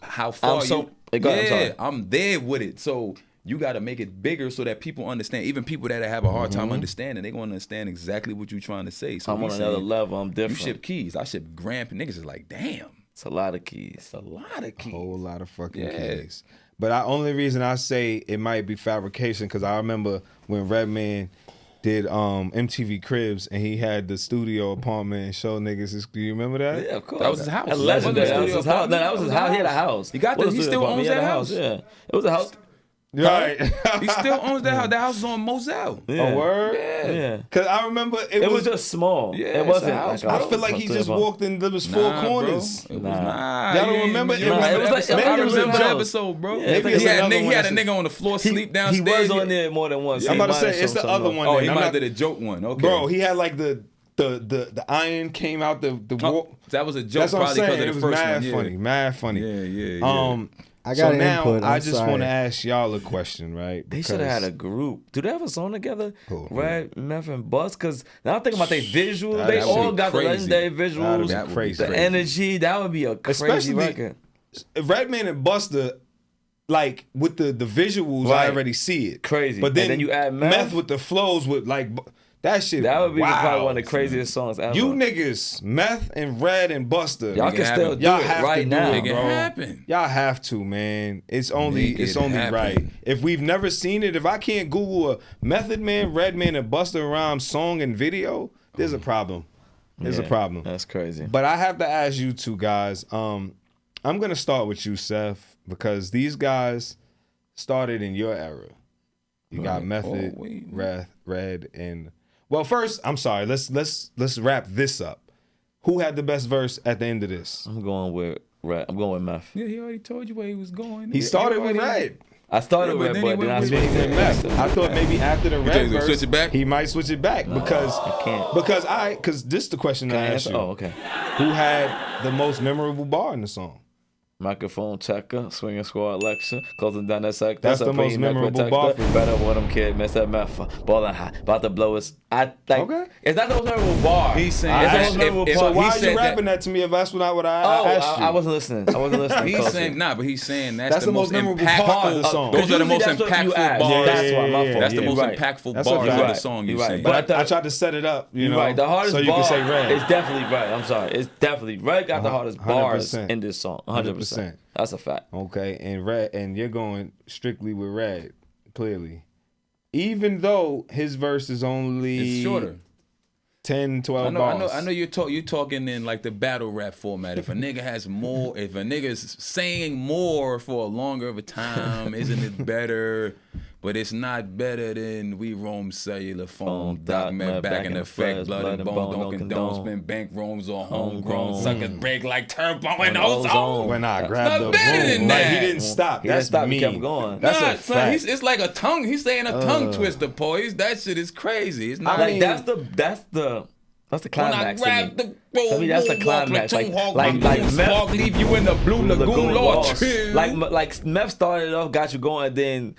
how far so- you. Go ahead, I'm yeah, sorry. I'm there with it. So you got to make it bigger so that people understand. Even people that have a hard time understanding, they gonna understand exactly what you're trying to say. So I'm we on another saying, level. I'm You different. ship keys. I ship grand. Niggas is like, damn, It's a lot of keys. it's a lot of keys. Whole lot of fucking Yeah. keys. But the only reason I say it might be fabrication because I remember when Redman did MTV Cribs and he had the studio apartment and show niggas his. Do you remember that? Yeah, of course. That was his house. A legendary. That That wasn't was his a house. studio No, that was his house. He had a house. He got What the- was he the still apartment? owns He had that a house. Yeah, it was a house. Right. He still owns that house. That house is on Moselle. Yeah. A word? Yeah. Because I remember it, It was just small. Yeah, it it's wasn't. a house. Like I feel like he just walked in. There was four Nah, corners. Bro. It was Nah. nah. Y'all don't You ain't remember? even It was remember like- the maybe episode. it was I remember the another- episode, bro. Yeah, Maybe it's he had another one he had a that's- nigga on the floor sleep He downstairs. was on there more than once. I'm He about to might say, have it's shown the other something one. Oh, then. he I'm might not- have did a joke one. Okay, Bro, he had like the iron came out the Oh, wall. that was a joke That's what I'm probably saying. because It of was the first mad one. Yeah. funny, mad funny. Yeah. I So got an now input. I I'm just sorry. want to ask y'all a question, right? They should have Because- had a group. Do they have a song together? Who? Red, Meth, and Buzz? Because now I'm thinking about their visuals. That They would all be got crazy. the legendary That'd visuals. be That would be crazy. The crazy. energy. That would be a crazy Especially- record. Redman and Busta, like with the visuals, I Right. already see it. Crazy. But And then, then you add Meth? with the flows with like that shit. That would be wow. probably one of the craziest songs ever. You niggas, Meth and Red and Busta, Y'all Make can it still happen. do Y'all it have right to do now. it, Make it bro. happen. Y'all have to, man. It's only Make it happen. right. If we've never seen it, if I can't Google a Method Man, Redman, and Busta Rhymes song and video, there's a problem. There's a Yeah, problem. That's crazy. But I have to ask you two guys. I'm gonna start with you, Seth, because these guys started in your era. You got Method, Red, and well, first, I'm sorry. Let's wrap this up. Who had the best verse at the end of this? I'm going with Red. I'm going with Meth. Yeah, he already told you where he was going. He started with Red. I started Yeah, with but Red, then but then I he switched went to Meth. Meth. I thought maybe after the think Red he's gonna verse, switch it back? he might switch it back because I can't. because this is the question I asked you. Oh, okay. Who had the most memorable bar in the song? Microphone checker, swinging squad lecture, closing down that sector. That's the most memorable bar for you. Better with them kid, Mr. Meth, balling high, about to blow us. I like. Okay. It's not the most memorable bar. He's saying it's the that most memorable if- part. So why he are you said rapping that to me if that's not what I asked you? I wasn't listening. I wasn't listening. He's closely. saying but he's saying that's the most memorable part of the song. Those are the most Usually that's what you impactful ask. bars. That's why my fault. That's the You're most right. impactful That's bars a of the fact. song. You're You're right. saying. But But I tried to set it up, you You're know, right. The hardest so you bar can say Red. is definitely Red. I'm sorry. It's definitely Red got the hardest bars 100%. in this song. 100%. That's a fact. Okay, and Red, and you're going strictly with Red, clearly. Even though his verse is only It's shorter. 10, 12 bars. I know you're talking in like the battle rap format. If a nigga has more, if a nigga's saying more for a longer of a time, isn't it better? But it's not better than we roam cellular phone. Doc man back in effect, blood and bone, don't condone. Spend bank rooms on homegrown. Suckers break like turbo and ozone. When I grabbed the not better boom, than like that. he didn't stop. He That's didn't stop, he mean. kept going. That's Nah, a son, fact. it's like a tongue. He's saying a tongue twister, boys. That shit is crazy. It's not Like mean- that's the climax. When I grab to me. the To me, that's the climax. Like Meth, Meth, leave you in the blue lagoon, Lord. Walls. Like Meth started off, got you going, and then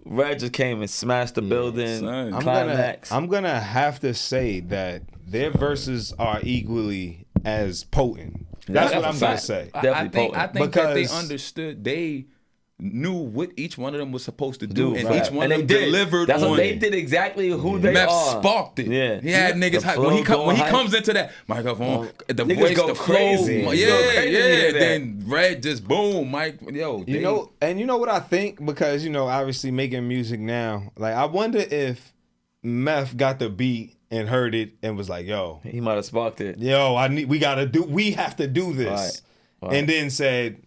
Red just came and smashed the building. son. I'm gonna have to say that their verses are equally as potent. That's what I'm gonna say. Definitely I think that they Because- understood. They knew what each one of them was supposed to do, and right. each one And of they them did. delivered That's on what they it. did exactly who they Meth are. sparked it. Yeah. He had niggas The hype. flow When he going hype. comes into that microphone, the Niggas voice, go the crazy. flow, Niggas go crazy to hear that. Then Red just boom, Mike. Yo, You know, and you know what I think? Because, you know, obviously making music now, like I wonder if Meth got the beat and heard it and was like, yo, He might have sparked it. we have to do this. Right. And then said,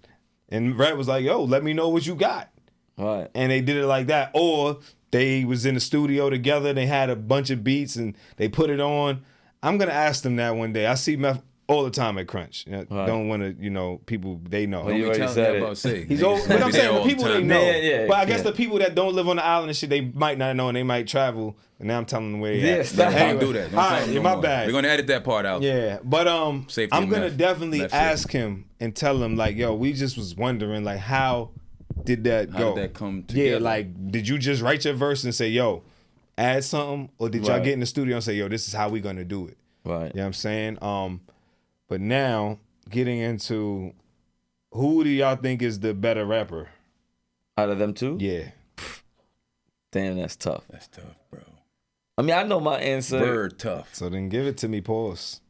and Red was like, yo, let me know what you got. Right. And they did it like that. Or they was in the studio together, they had a bunch of beats and they put it on. I'm gonna ask them that one day. I see Meth all the time at Crunch. You know, Right. Don't want to, you know, people they know. Well, you already said it. He's old, but I'm saying the people they know. Yeah, but I guess yeah. the people that don't live on the island and shit, they might not know and they might travel. And now I'm telling them where they Yeah, at. stop. Don't do that. Don't all tell right, him yeah, no my more. bad. We're gonna edit that part out. Yeah, but Safety I'm of gonna Meth. definitely Meth ask him and tell him like, yo, we just was wondering like how did that How go? did that come Yeah, together? like did you just write your verse and say, yo, add something, or did y'all Right. get in the studio and say, yo, this is how we gonna do it? Right. You know what I'm saying? But now getting into who do y'all think is the better rapper? Out of them two? Yeah. Damn, that's tough. That's tough, bro. I mean, I know my answer. Bird tough. So then give it to me, pause.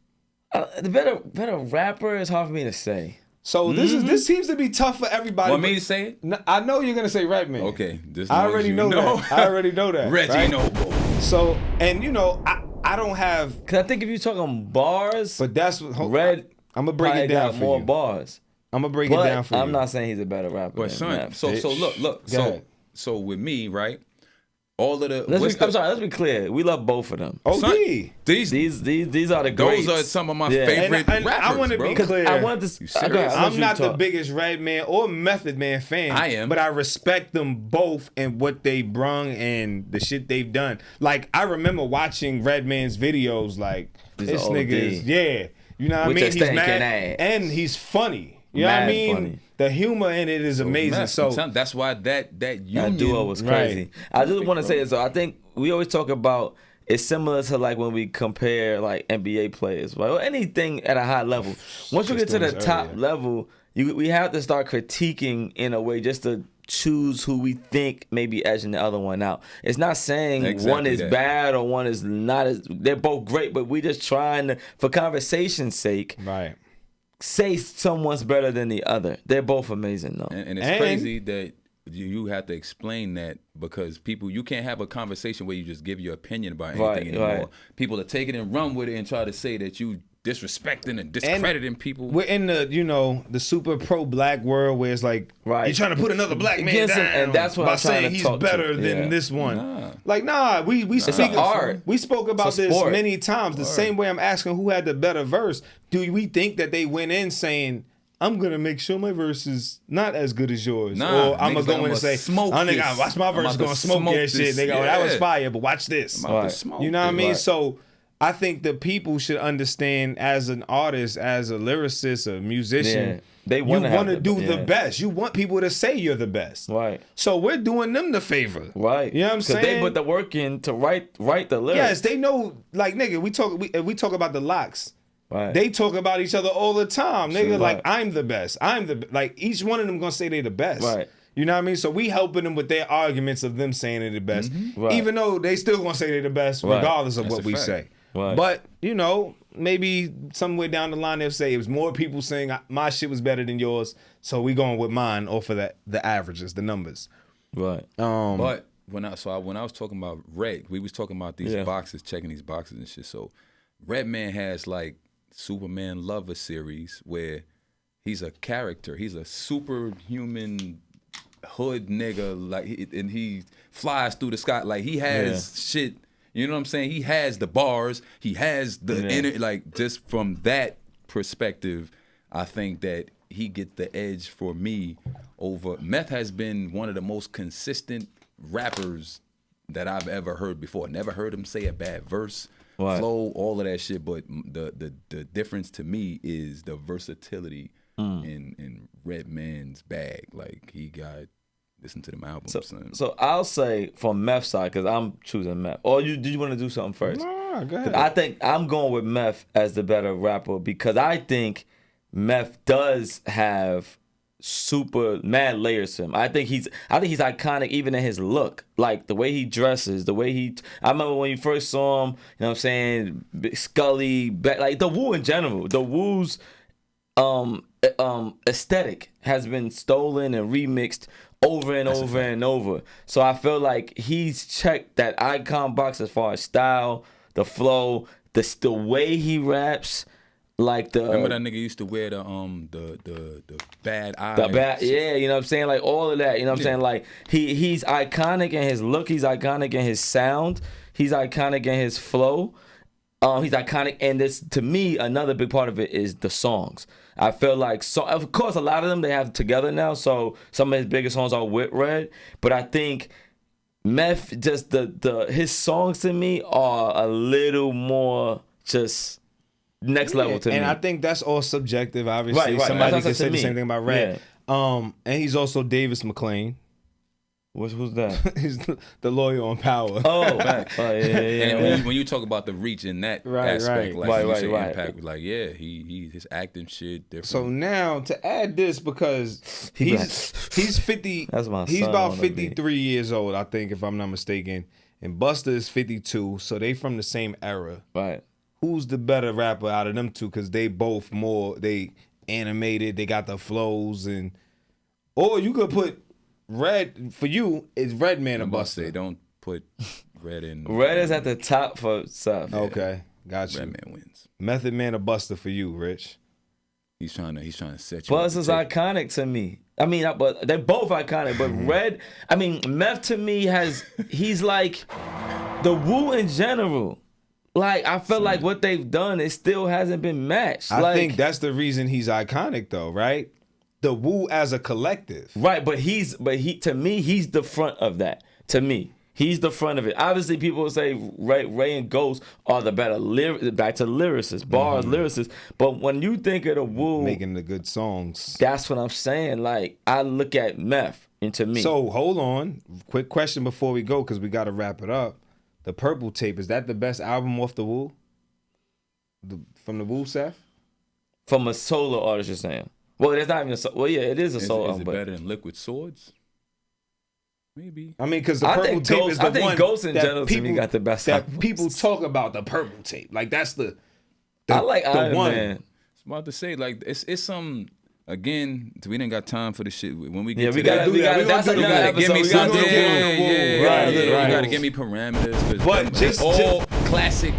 The better rapper is hard for me to say. So this seems to be tough for everybody. Want me to say it? I know you're gonna say Redman. Okay. Just I as long as already you know that. I already know that. Reggie right? Noble. So, and you know, I don't have, Cause I think if you're talking bars, but that's what Red I'm gonna break probably it down got for more you. bars. I'm gonna break it down But for you. I'm not saying he's a better rapper. But than son, Meth. so look. Go ahead. So with me, right? All of the I'm sorry. Let's be clear. We love both of them. OD. son, these These are the greats. those are some of my Yeah. favorite And I rappers, wanna bro. be clear. I wanted to. You go ahead, serious? I'll let I'm you not the talk. biggest Redman or Method Man fan. I am. But I respect them both and what they brung and the shit they've done. Like, I remember watching Redman's videos, like, He's this an nigga OD. is, yeah. You know what I With mean? your He's stinking mad. ass. And he's funny. You know what I Mad mean? funny. The humor in it is amazing. Meth, So, I'm telling- that's why that union That duo was Right. crazy. I just want to say it. So I think we always talk about it's similar to like when we compare like NBA players, right? Or anything at a high level. Once you get to the Just top earlier. level, we have to start critiquing in a way just to choose who we think may be edging the other one out. It's not saying Exactly one is that. bad or one is not as. They're both great, but we just trying to, for conversation's sake, right. say someone's better than the other. They're both amazing though. and it's And- crazy that you have to explain that because people, you can't have a conversation where you just give your opinion about Right, anything anymore. right. People are taking it and run with it and try to say that you disrespecting and discrediting people. We're in the super pro black world where it's like Right. you're trying to put another black man Against down, him, and that's what by I'm trying saying to he's talk to. better than Yeah. this one. Nah. We speak an art. We spoke about It's a this sport. many times. The same way I'm asking who had the better verse. Do we think that they went in saying, I'm gonna make sure my verse is not as good as yours, Nah, or I'm gonna niggas go like, in and say, smoke "Oh, nigga, this. watch my I'm verse about gonna to smoke smoke that shit, this. nigga. Oh, that was Yeah. fire, but watch this." I'm about to Right. smoke You know what I this. mean? Right. So I think the people should understand, as an artist, as a lyricist, a musician, Yeah. They you wanna have want to the- do the yeah. best. You want people to say you're the best. Right. So we're doing them the favor. Right. You know what I'm 'Cause saying? they put the work in to write the lyrics. Yes, they know. Like, nigga, we talk about the locks. Right. They talk about each other all the time, nigga. Sure. Like, Right. I'm the best. Like, each one of them gonna say they the best. Right. You know what I mean? So we helping them with their arguments of them saying they the best, Right. even though they still gonna say they the best, Right. regardless of That's what a we fact. say. Right. But maybe somewhere down the line they'll say it was more people saying my shit was better than yours, so we going with mine off of the averages, the numbers. Right. But when I was talking about Red, we was talking about these Yeah. boxes, checking these boxes and shit. So Redman has like Superman Lover series where he's a character. He's a superhuman hood nigga, and he flies through the sky. Like he has shit. You know what I'm saying? He has the bars. He has the inner. Like just from that perspective, I think that he get the edge for me over Meth. Has been one of the most consistent rappers that I've ever heard before. Never heard him say a bad verse, Right. flow, all of that shit. But the difference to me is the versatility in Redman's bag. Like he got listen to them albums, son. So I'll say from Meth side, because I'm choosing Meth. Or did you want to do something first? Nah, go 'Cause ahead. I think I'm going with Meth as the better rapper because I think Meth does have super mad layers to him. I think he's iconic even in his look, like the way he dresses, the way he. I remember when you first saw him, you know what I'm saying, Scully, like the Wu in general, the Wu's aesthetic has been stolen and remixed over and over and over. So I feel like he's checked that icon box as far as style, the flow, the way he raps. Like the Remember that nigga used to wear the bad eyes. yeah, you know what I'm saying? Like all of that, you know what I'm saying? Like he's iconic in his look, he's iconic in his sound, he's iconic in his flow. He's iconic, and this to me another big part of it is the songs. I feel like of course a lot of them they have together now, so some of his biggest songs are with Red, but I think Meth just his songs to me are a little more just next level to me. And I think that's all subjective. Obviously, Right. somebody That's can what say to the me. same thing about Red. And he's also Davis McClain. Who's that? He's the lawyer on Power. Oh, yeah. And when you talk about the reach in that aspect, like Right, when you say right. impact, like he his acting shit different. So now to add this, because he's 50. That's my He's son about wanna be. 53 years old, I think, if I'm not mistaken. And Busta is 52, so they from the same era. Right. Who's the better rapper out of them two? Because they both they animated, they got the flows, or you could put Red for you. It's Redman or I'm about to say, Busta. don't put Red in. Red is at the top for Seth. Okay, got you. Redman wins. Method Man or Busta for you, Rich. He's trying to set you. Buzz is iconic to me. I mean, but they're both iconic. But Red, I mean, Meth to me he's like the Wu in general. Like I feel like what they've done, it still hasn't been matched. I think that's the reason he's iconic, though, right? The Wu as a collective. right, but he to me he's the front of that. To me, he's the front of it. Obviously, people will say Ray and Ghost are the better back to lyricists, bars, lyricists. But when you think of the Wu, Making the good songs. that's what I'm saying. Like I look at Meth, and to me, So hold on. Quick question before we go, because we got to wrap it up. The Purple Tape, is that the best album off the Wu? From the Wu, Seth? from a solo artist, you're saying. Well, it's not even well, yeah, it is a Is solo it album, but better than Liquid Swords? Maybe. I mean, because the I Purple think Tape Ghost- is the I think one Ghost in that general to me got the best that albums. people talk about, the Purple Tape. Like, that's the I like the Iron one. Man. I was about to say, like, it's some Again, we didn't got time for the shit. When we get Yeah, to we that, gotta do that. That's We another gotta give me episode. something. We gotta do Yeah, it. yeah. Right, You right. gotta give me parameters. 'Cause But them- just- all just- classic.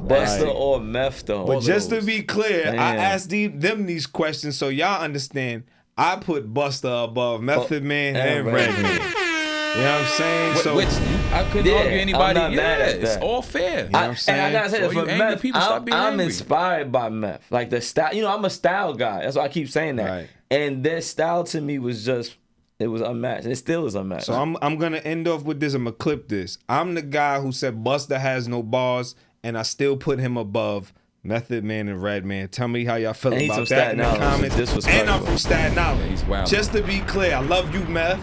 Buster Right. or meth though. But just to be clear, I Man. asked them these questions so y'all understand. I put Buster above Method Man and and Redman. Redman. You know what I'm saying? So Which I couldn't Yeah, argue anybody. I'm not mad at It's that. all fair. know what I'm saying? And I gotta say, So for you angry meth, people, stop being I'm angry. inspired by meth. Like the style, I'm a style guy. That's why I keep saying that. Right. And their style to me was just, it was unmatched. It still is unmatched. So I'm gonna end off with this. I'm gonna clip this. I'm the guy who said Buster has no bars, and I still put him above Method Man and Redman. Tell me how y'all feel And he's about from that in the Staten Island, comments. so disrespectful. And I'm from Staten Island. Yeah, he's wild. Just to be clear, I love you, Meth.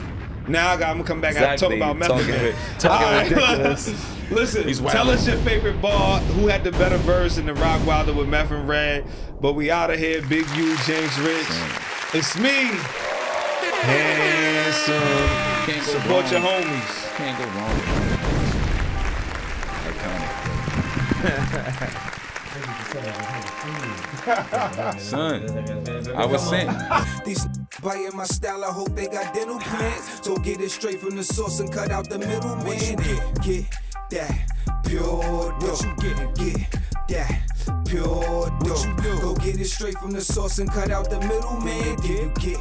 Now I'm gonna come back and Exactly. talk about Method Man. Talking All right, ridiculous. Listen, He's wild. tell us your favorite bar. Who had the better verse in the Rockwilder with Meth and Red? But we out of here. Big U, James Rich. It's me. Handsome. Can't go Support wrong. your homies. Can't go wrong with iconic. Son, I was saying. These biting my style, I hope they got dental plans. So get it straight from the source and cut out the middleman. Get that pure dough. Get that pure dough. Go get it straight from the source and cut out the middleman. Then you get